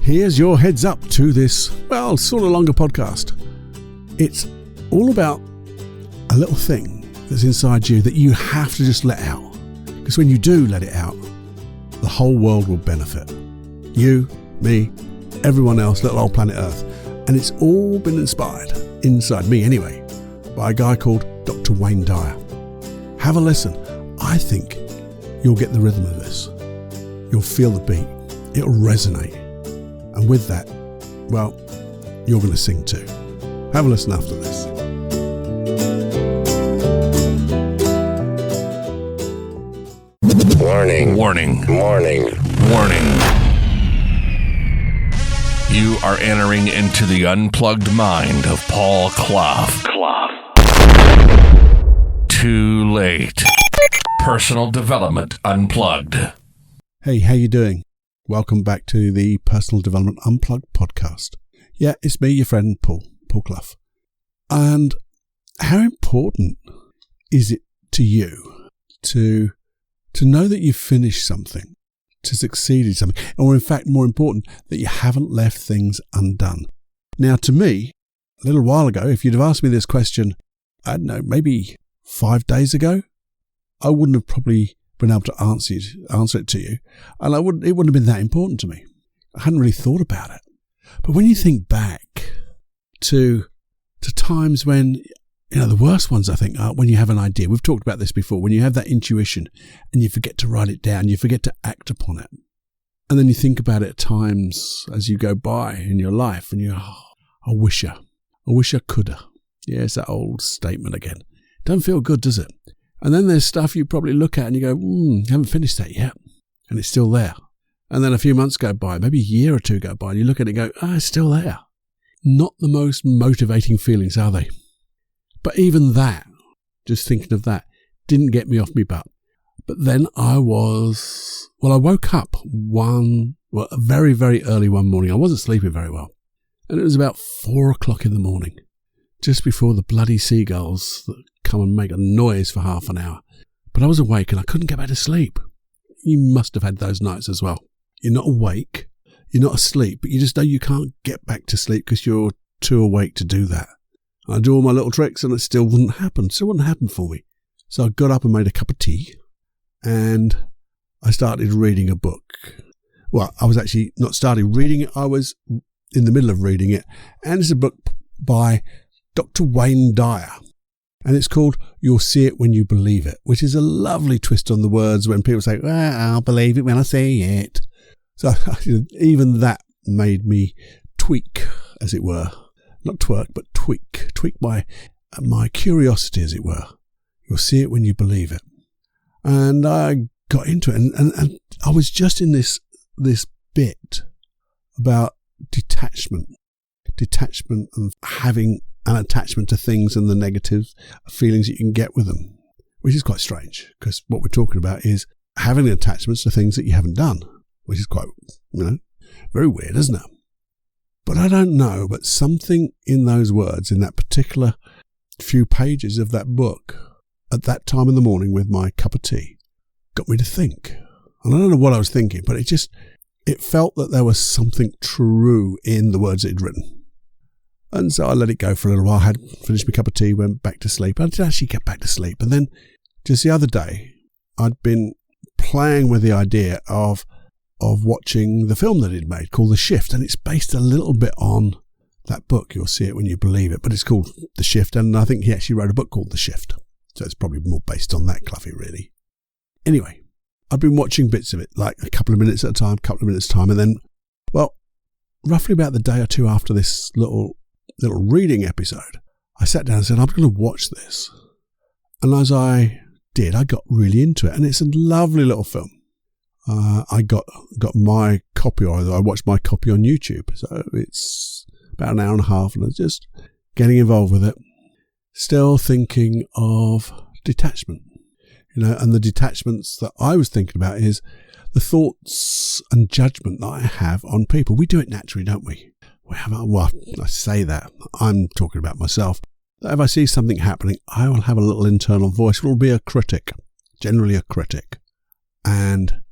Here's your heads up to this, well, sort of longer podcast. It's all about a little thing that's inside you that you have to just let out. Because when you do let it out, the whole world will benefit. You, me, everyone else, little old planet Earth. And it's all been inspired, inside me anyway, by a guy called Dr. Wayne Dyer. Have a listen. I think you'll get the rhythm of this. You'll feel the beat. It'll resonate. And with that, well, you're going to sing too. Have a listen after this. Warning. Warning. Warning. Warning. You are entering into the unplugged mind of Paul Clough. Too late. Personal Development Unplugged. Hey, how you doing? Welcome back to the Personal Development Unplugged podcast. Yeah, it's me, your friend Paul Clough. And how important is it to you to know that you've finished something, to succeed in something, or in fact, more important, that you haven't left things undone? Now, to me, a little while ago, if you'd have asked me this question, I don't know, maybe 5 days ago, I wouldn't have probably been able to answer it to you, and it wouldn't have been that important to me. I hadn't really thought about it. But when you think back to times when, the worst ones I think are when you have an idea. We've talked about this before. When you have that intuition and you forget to write it down, you forget to act upon it, and then you think about it at times as you go by in your life, and I wish I coulda. Yeah, it's that old statement again. Don't feel good, does it? And then there's stuff you probably look at and you go, haven't finished that yet. And it's still there. And then a few months go by, maybe a year or two go by, and you look at it and go, it's still there. Not the most motivating feelings, are they? But even that, just thinking of that, didn't get me off my butt. But then I woke up very, very early one morning. I wasn't sleeping very well. And it was about 4 o'clock in the morning, just before the bloody seagulls that come and make a noise for half an hour. But I was awake and I couldn't get back to sleep. You must have had those nights as well. You're not awake, you're not asleep, but you just know you can't get back to sleep because you're too awake to do that. I do all my little tricks and it still wouldn't happen. Still wouldn't happen for me. So I got up and made a cup of tea and I started reading a book. Well, I was actually not started reading it. I was in the middle of reading it. And it's a book by Dr. Wayne Dyer. And it's called You'll See It When You Believe It, which is a lovely twist on the words when people say, I'll believe it when I see it. So even that made me tweak, as it were. Not twerk, but tweak. Tweak my curiosity, as it were. You'll see it when you believe it. And I got into it. And I was just in this bit about detachment and having an attachment to things and the negative feelings you can get with them, which is quite strange because what we're talking about is having attachments to things that you haven't done, which is quite, very weird, isn't it? But I don't know, but something in those words, in that particular few pages of that book, at that time in the morning with my cup of tea, got me to think. And I don't know what I was thinking, but it felt that there was something true in the words it had written. And so I let it go for a little while. I had finished my cup of tea, went back to sleep. I did actually get back to sleep. And then just the other day, I'd been playing with the idea of watching the film that he'd made called The Shift. And it's based a little bit on that book. You'll see it when you believe it. But it's called The Shift. And I think he actually wrote a book called The Shift. So it's probably more based on that, Cluffy, really. Anyway, I've been watching bits of it, like a couple of minutes at a time. And then, roughly about the day or two after this little reading episode, I sat down and said, I'm going to watch this. And as I did, I got really into it. And it's a lovely little film. I got my copy, or I watched my copy on YouTube. So it's about an hour and a half, and I was just getting involved with it. Still thinking of detachment, and the detachments that I was thinking about is the thoughts and judgment that I have on people. We do it naturally, don't we? I say that. I'm talking about myself. If I see something happening, I will have a little internal voice. It will be a critic, generally a critic. And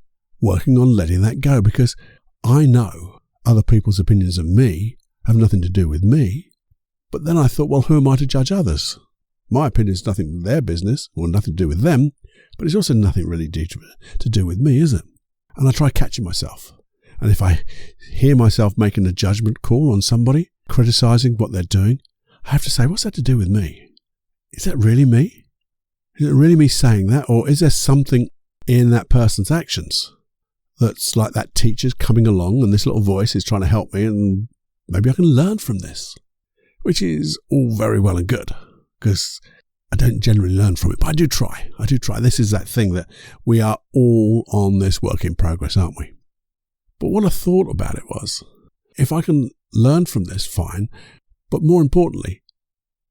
working on letting that go, because I know other people's opinions of me have nothing to do with me. But then I thought, well, who am I to judge others? My opinion is nothing to their business, or nothing to do with them, but it's also nothing really to do with me, is it? And I try catching myself. And if I hear myself making a judgment call on somebody, criticizing what they're doing, I have to say, what's that to do with me? Is that really me? Is it really me saying that? Or is there something in that person's actions that's like that teacher's coming along and this little voice is trying to help me, and maybe I can learn from this, which is all very well and good, because I don't generally learn from it, but I do try. This is that thing that we are all on this work in progress, aren't we? But what I thought about it was, if I can learn from this, fine. But more importantly,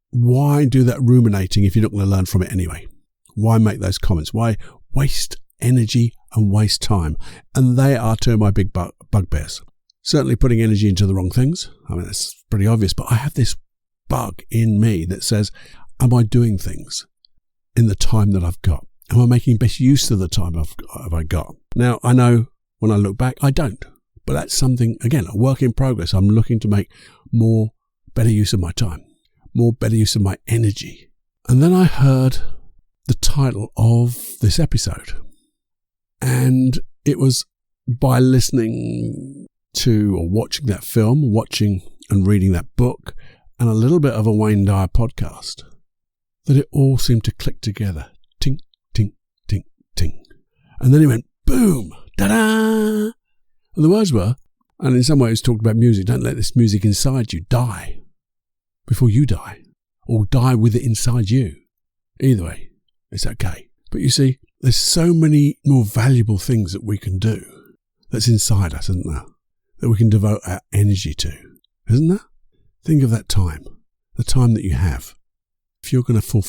why do that ruminating if you're not going to learn from it anyway? Why make those comments? Why waste energy and waste time? And they are two of my big bugbears. Certainly putting energy into the wrong things. I mean, that's pretty obvious, but I have this bug in me that says, am I doing things in the time that I've got? Am I making best use of the time I've got? Now, I know when I look back, I don't. But that's something, again, a work in progress. I'm looking to make better use of my time, better use of my energy. And then I heard the title of this episode. And it was by listening to or watching that film, watching and reading that book, and a little bit of a Wayne Dyer podcast, that it all seemed to click together. Tink, tink, tink, tink. And then it went boom, ta-da! And the words were, and in some ways talked about music, don't let this music inside you die before you die, or die with it inside you. Either way, it's okay. But you see, there's so many more valuable things that we can do that's inside us, isn't there? That we can devote our energy to, isn't there? Think of that time, the time that you have. If you're going to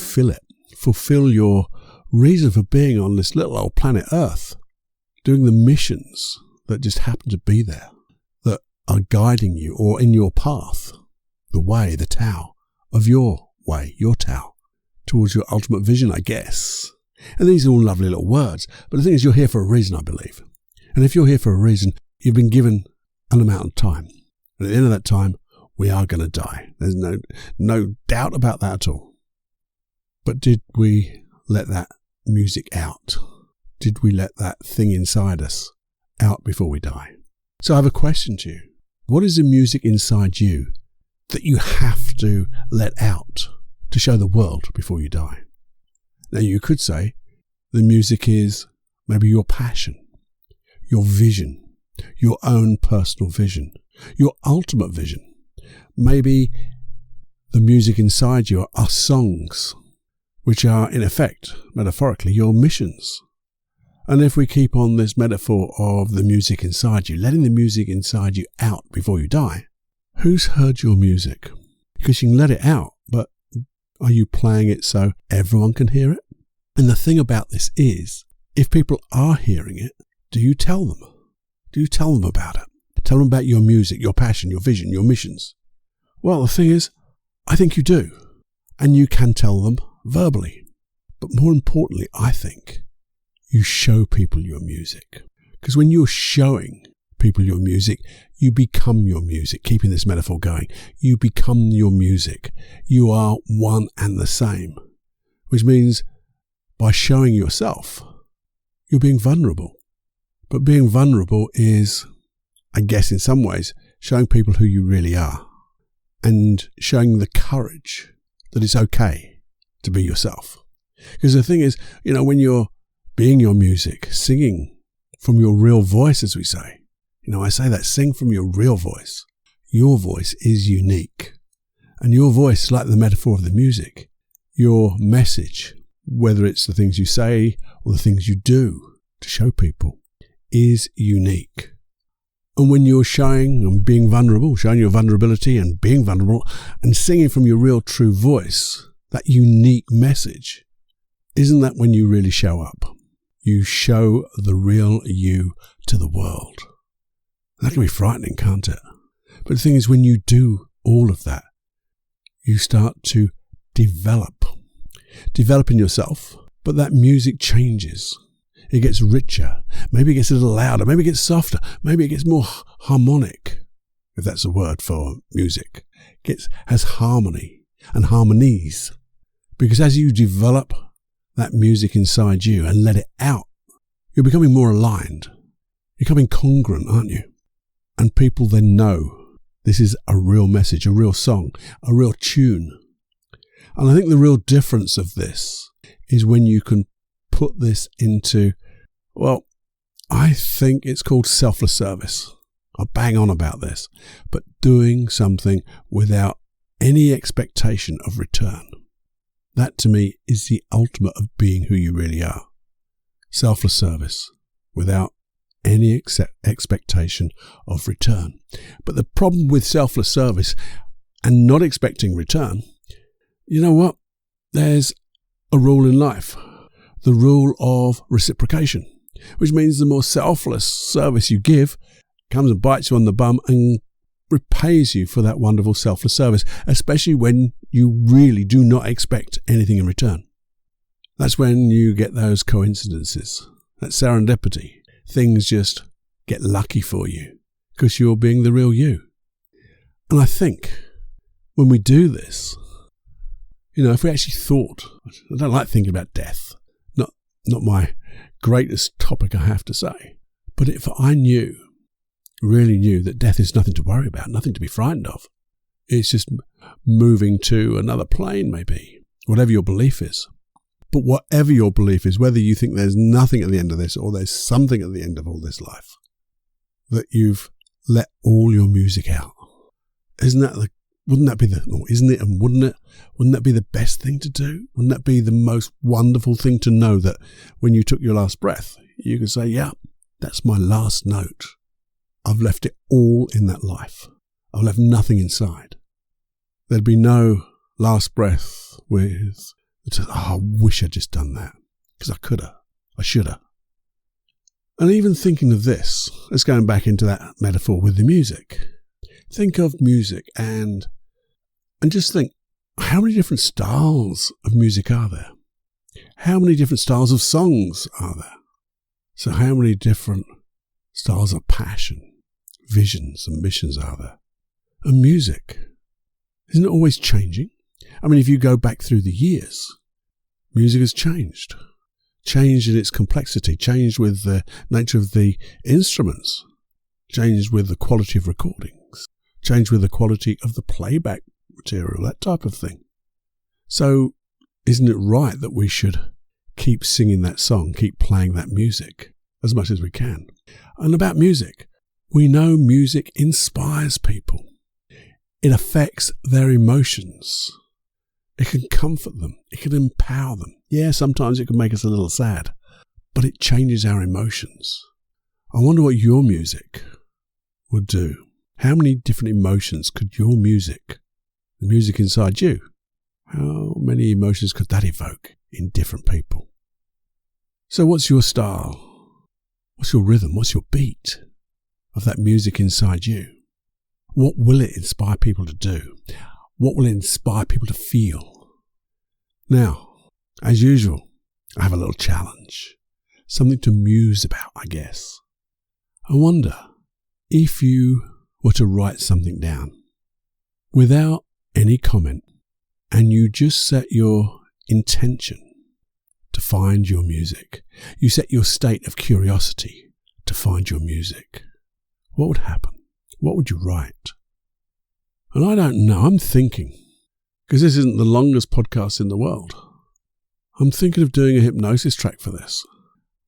fulfill your reason for being on this little old planet Earth, doing the missions that just happen to be there, that are guiding you or in your path, the way, the Tao of your way, your Tao, towards your ultimate vision, I guess. And these are all lovely little words, but the thing is, you're here for a reason, I believe. And if you're here for a reason, you've been given an amount of time. And at the end of that time, we are going to die. There's no doubt about that at all. But did we let that music out? Did we let that thing inside us out before we die? So I have a question to you. What is the music inside you that you have to let out to show the world before you die? Now you could say the music is maybe your passion, your vision, your own personal vision, your ultimate vision. Maybe the music inside you are songs, which are in effect, metaphorically, your missions. And if we keep on this metaphor of the music inside you, letting the music inside you out before you die, who's heard your music? Because you can let it out, but are you playing it so everyone can hear it? And the thing about this is, if people are hearing it, do you tell them? Do you tell them about it? Tell them about your music, your passion, your vision, your missions. Well, the thing is, I think you do. And you can tell them verbally. But more importantly, I think you show people your music. Because when you're showing people your music, you become your music. Keeping this metaphor going, you become your music. You are one and the same. Which means by showing yourself, you're being vulnerable. But being vulnerable is, I guess in some ways, showing people who you really are. And showing the courage that it's okay to be yourself. Because the thing is, when you're being your music, singing from your real voice, as we say, I say that, sing from your real voice. Your voice is unique. And your voice, like the metaphor of the music, your message, whether it's the things you say or the things you do to show people, is unique. And when you're showing and being vulnerable, showing your vulnerability and being vulnerable and singing from your real true voice, that unique message, isn't that when you really show up? You show the real you to the world. That can be frightening, can't it? But the thing is, when you do all of that, you start to develop in yourself, but that music changes. It gets richer. Maybe it gets a little louder. Maybe it gets softer. Maybe it gets more harmonic. if that's a word for music, has harmony and harmonies. Because as you develop that music inside you and let it out, you're becoming more aligned. You're becoming congruent, aren't you? And people then know this is a real message, a real song, a real tune. And I think the real difference of this is when you can put this into, well, I think it's called selfless service. I bang on about this, but doing something without any expectation of return. That to me is the ultimate of being who you really are. Selfless service without any expectation of return. But the problem with selfless service and not expecting return, you know what? There's a rule in life, the rule of reciprocation, which means the more selfless service you give comes and bites you on the bum and repays you for that wonderful selfless service, especially when you really do not expect anything in return. That's when you get those coincidences, that serendipity. Things just get lucky for you because you're being the real you. And I think when we do this, if we actually thought, I don't like thinking about death, not my greatest topic, I have to say, but if I really knew that death is nothing to worry about, nothing to be frightened of, it's just moving to another plane maybe, whatever your belief is. But whatever your belief is, whether you think there's nothing at the end of this or there's something at the end of all this life, that you've let all your music out, wouldn't that be the best thing to do? Wouldn't that be the most wonderful thing to know, that when you took your last breath, you could say, yeah, that's my last note. I've left it all in that life. I've left nothing inside. There'd be no last breath with, I wish I'd just done that, because I could have, I should have. And even thinking of this, let's go back into that metaphor with the music. Think of music and just think, how many different styles of music are there? How many different styles of songs are there? So how many different styles of passion, visions and missions are there? And music, isn't it always changing? I mean, if you go back through the years, music has changed in its complexity, changed with the nature of the instruments, changed with the quality of recordings, changed with the quality of the playback material, that type of thing. So isn't it right that we should keep singing that song, keep playing that music as much as we can? And about music, we know music inspires people. It affects their emotions. It can comfort them. It can empower them. Yeah, sometimes it can make us a little sad, but it changes our emotions. I wonder what your music would do. How many different emotions could your music, the music inside you, how many emotions could that evoke in different people? So what's your style? What's your rhythm? What's your beat of that music inside you? What will it inspire people to do? What will it inspire people to feel? Now, as usual, I have a little challenge. Something to muse about, I guess. I wonder if you were to write something down without any comment, and you just set your intention to find your music. You set your state of curiosity to find your music. What would happen? What would you write? And I don't know. I'm thinking, because this isn't the longest podcast in the world, I'm thinking of doing a hypnosis track for this.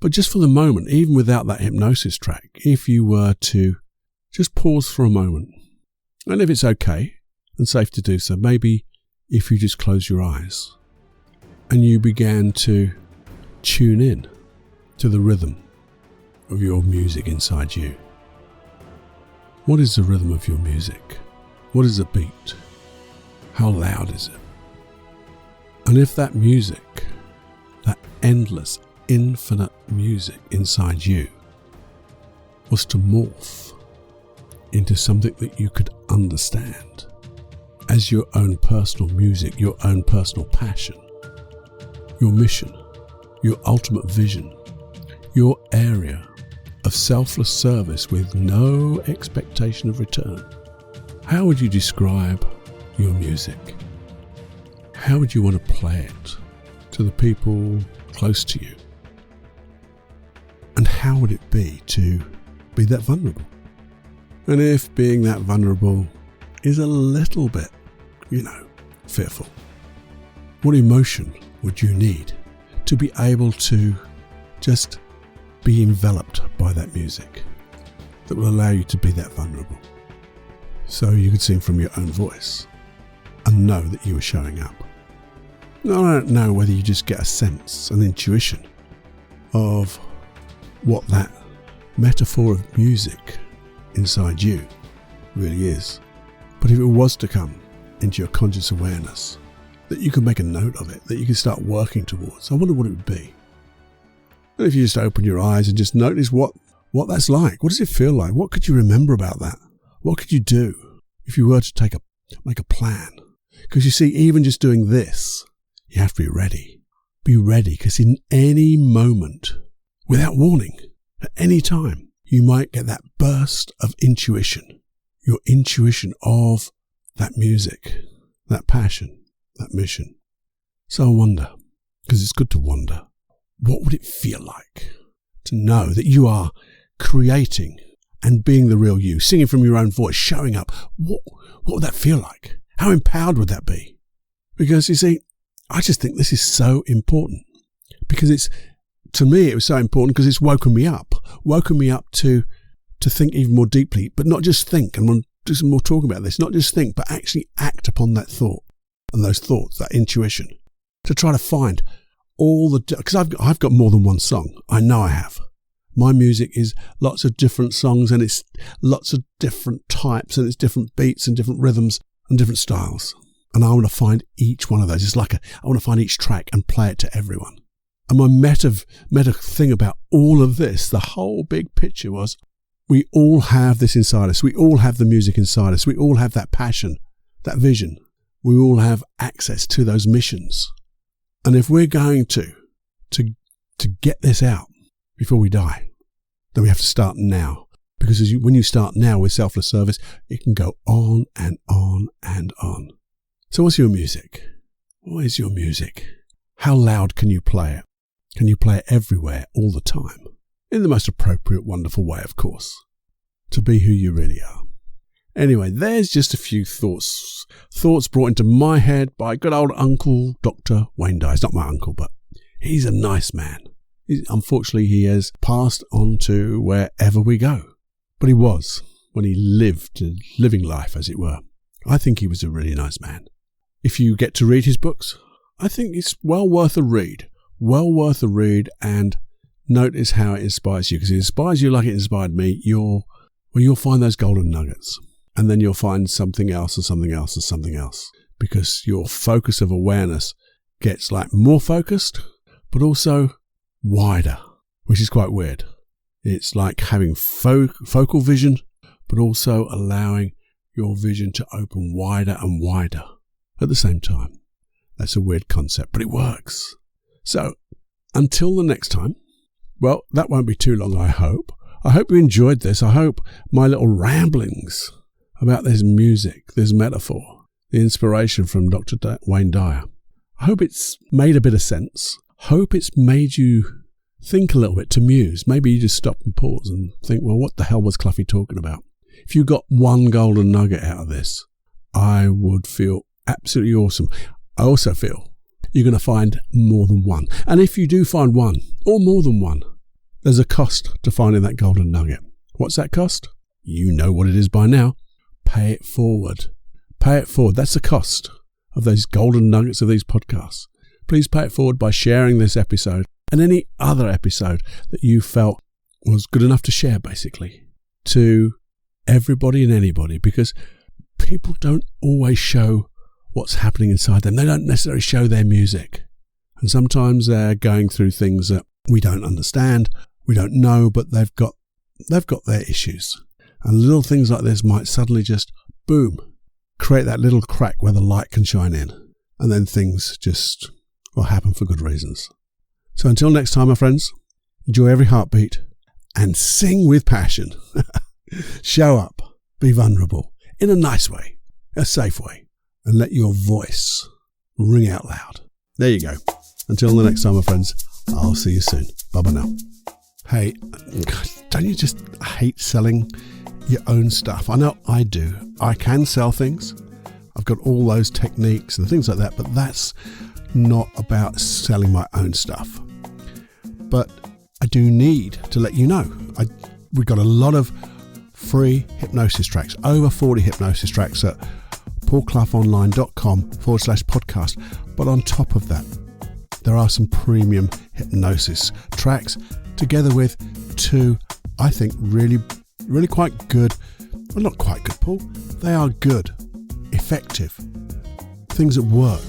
But just for the moment, even without that hypnosis track, if you were to just pause for a moment, and if it's okay and safe to do so, maybe if you just close your eyes and you began to tune in to the rhythm of your music inside you. What is the rhythm of your music? What is the beat? How loud is it? And if that music, that endless, infinite music inside you, was to morph into something that you could understand as your own personal music, your own personal passion, your mission, your ultimate vision, your area of selfless service with no expectation of return, How would you describe your music? How would you want to play it to the people close to you? And how would it be to be that vulnerable? And if being that vulnerable is a little bit, fearful, what emotion would you need to be able to just be enveloped by that music that will allow you to be that vulnerable? So you could sing from your own voice and know that you were showing up. Now, I don't know whether you just get a sense, an intuition of what that metaphor of music inside you really is. But if it was to come into your conscious awareness, that you could make a note of it, that you could start working towards, I wonder what it would be. And if you just open your eyes and just notice what that's like, what does it feel like? What could you remember about that? What could you do if you were to make a plan? Because you see, even just doing this, you have to be ready. Be ready, because in any moment, without warning, at any time, you might get that burst of intuition, your intuition of that music, that passion, that mission. So I wonder, because it's good to wonder, what would it feel like to know that you are creating and being the real you, singing from your own voice, showing up? What would that feel like? How empowered would that be? Because you see, I just think this is so important, because to me, it was so important because it's woken me up to think even more deeply, but not just think, and we'll do some more talk about this, not just think, but actually act upon that thought and those thoughts, that intuition, to try to find all the, because I've got more than one song. I know I have. My music is lots of different songs, and it's lots of different types, and it's different beats and different rhythms and different styles. And I want to find each one of those. It's like I want to find each track and play it to everyone. And my meta thing about all of this, the whole big picture was, we all have this inside us. We all have the music inside us. We all have that passion, that vision. We all have access to those missions. And if we're going to get this out before we die, then we have to start now. Because when you start now with selfless service, it can go on and on and on. So what's your music? What is your music? How loud can you play it? Can you play it everywhere, all the time? In the most appropriate, wonderful way, of course, to be who you really are. Anyway, there's just a few thoughts brought into my head by good old Uncle Dr. Wayne Dyer. He's not my uncle, but he's a nice man. Unfortunately, he has passed on to wherever we go. But he was, when he lived a living life, as it were. I think he was a really nice man. If you get to read his books, I think it's well worth a read. Well worth a read, and notice how it inspires you, because it inspires you like it inspired me. You'll find those golden nuggets, and then you'll find something else and something else and something else, because your focus of awareness gets like more focused, but also wider, which is quite weird. It's like having focal vision, but also allowing your vision to open wider and wider at the same time. That's a weird concept, but it works. So, until the next time, well, that won't be too long, I hope. I hope you enjoyed this. I hope my little ramblings about this music, this metaphor, the inspiration from Dr. Wayne Dyer, I hope it's made a bit of sense. Hope it's made you think a little bit, to muse. Maybe you just stop and pause and think, well, what the hell was Cluffy talking about? If you got one golden nugget out of this, I would feel absolutely awesome. I also feel you're going to find more than one. And if you do find one, or more than one, there's a cost to finding that golden nugget. What's that cost? You know what it is by now. Pay it forward. Pay it forward. That's the cost of those golden nuggets of these podcasts. Please pay it forward by sharing this episode and any other episode that you felt was good enough to share, basically, to everybody and anybody, because people don't always show what's happening inside them. They don't necessarily show their music. And sometimes they're going through things that we don't understand, we don't know, but they've got their issues. And little things like this might suddenly just, boom, create that little crack where the light can shine in. And then things just will happen for good reasons. So until next time, my friends, enjoy every heartbeat and sing with passion. Show up, be vulnerable, in a nice way, a safe way, and let your voice ring out loud. There you go. Until the next time, my friends, I'll see you soon. Bye-bye now. Hey, don't you just hate selling your own stuff? I know I do. I can sell things. I've got all those techniques and things like that, but that's not about selling my own stuff. But I do need to let you know, we've got a lot of free hypnosis tracks, over 40 hypnosis tracks at paulcloughonline.com/podcast. But on top of that, there are some premium hypnosis tracks together with 2, I think, really quite good. Well, not quite good, Paul. They are good, effective things that work.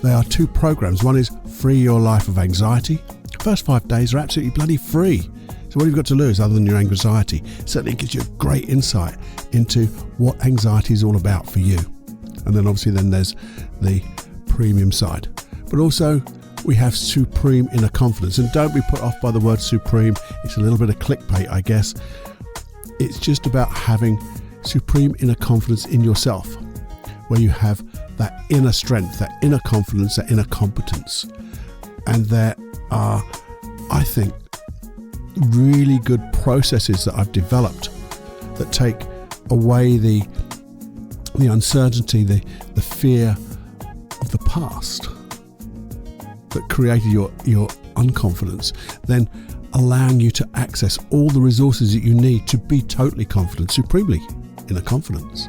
They are 2 programs. One is Free Your Life of Anxiety. The first 5 days are absolutely bloody free. So what have you got to lose other than your anxiety? Certainly gives you a great insight into what anxiety is all about for you. And then obviously there's the premium side. But also we have Supreme Inner Confidence. And don't be put off by the word supreme. It's a little bit of clickbait, I guess. It's just about having supreme inner confidence in yourself, where you have that inner strength, that inner confidence, that inner competence. And there are, I think, really good processes that I've developed that take away the uncertainty, the fear of the past that created your unconfidence, then allowing you to access all the resources that you need to be totally confident, supremely inner confidence.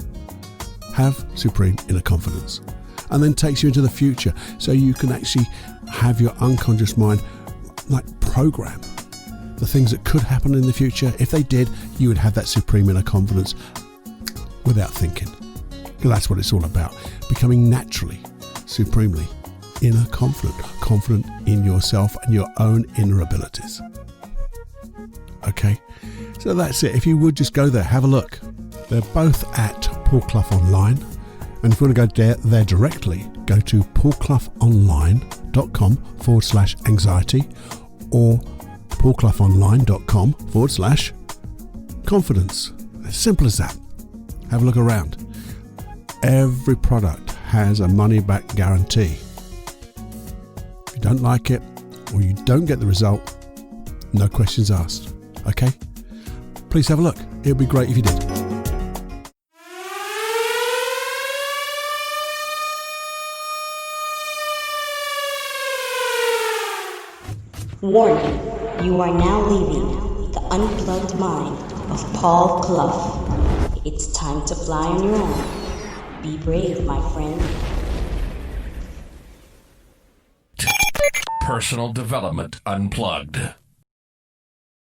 Have supreme inner confidence. And then takes you into the future, so you can actually have your unconscious mind like program the things that could happen in the future. If they did, you would have that supreme inner confidence without thinking. Because that's what it's all about. Becoming naturally, supremely inner confident in yourself and your own inner abilities. Okay, so that's it. If you would just go there, have a look. They're both at Paul Clough Online. And if you want to go there directly, go to paulcloughonline.com/anxiety or paulcloughonline.com/confidence. As simple as that. Have a look around. Every product has a money-back guarantee. If you don't like it or you don't get the result, no questions asked. Okay? Please have a look. It would be great if you did. Warning, you are now leaving the unplugged mind of Paul Clough. It's time to fly on your own. Be brave, my friend. Personal Development Unplugged.